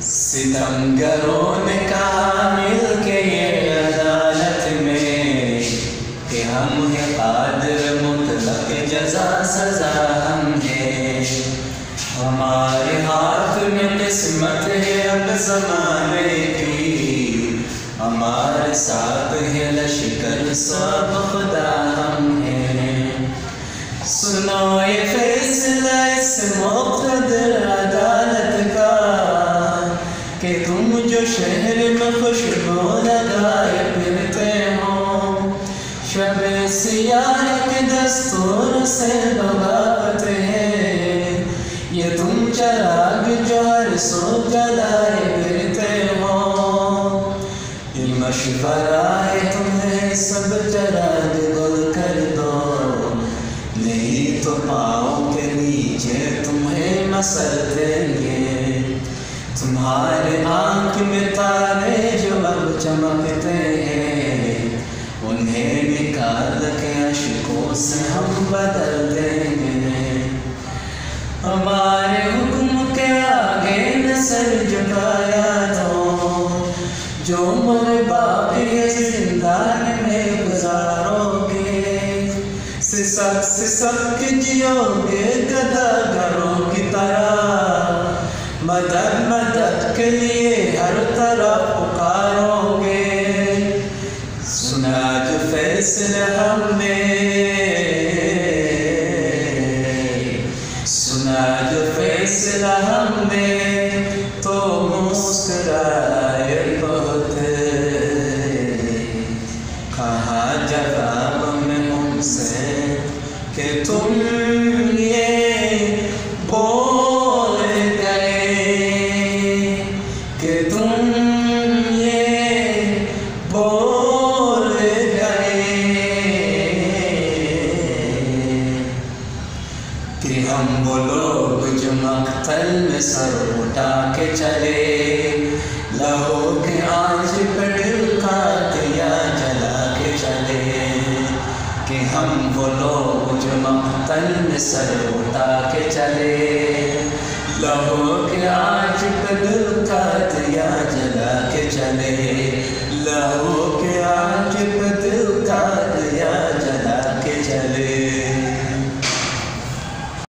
ستمگروں نے کہا مل کے یہ عدالت میں کہ ہم ہیں قادر مطلق جزا سزا ہم ہیں. ہمارے ہاتھ میں قسمت ہے اب زمانے کی، ہمارے ساتھ ہے لشکر سب خدا ہم ہیں. سنو یہ فیصلہ اس مقتدر عدالت کا کہ تم جو شہر میں خوشبو لگائے پھرتے ہو، شب سیاہ کے دستور سے بغاوت ہے. یہ تم چراغ جو ہر سو جلائے پھرتے ہو، یہ مشورہ ہے تمہیں سب چراغ گل کر دو، نہیں تو پاؤں کے نیچے تمہیں مسل دیں گے. تمہارے آنکھ میں تارے جو اب چمکتے ہیں، انہیں نکال کے اشکوں سے ہم بدل دیں گے. ہمارے حکم کے آگے نہ سر جھکایا تو، جو عمر باقی ہے زندان میں گزارو گے. سسک کے جیو گے گداگروں کی طرح، مدد مدد کے لیے ہر طرف پکارو گے. سنا جو فیصلہ ہم نے، سنا جو فیصلہ ہم نے تو مسکرائے بہت. کہا جواب میں ان سے کہ تم یہ بول گئے، کہ تم یہ بول گئے کہ ہم وہ لوگ جو مقتل میں سر اٹھا کے چلے، لہو کے آنچ پہ دل کا دیا جلا کے چلے. کہ ہم وہ لوگ جو مقتل میں سر اٹھا کے چلے، لہو کے آنچ پہ دل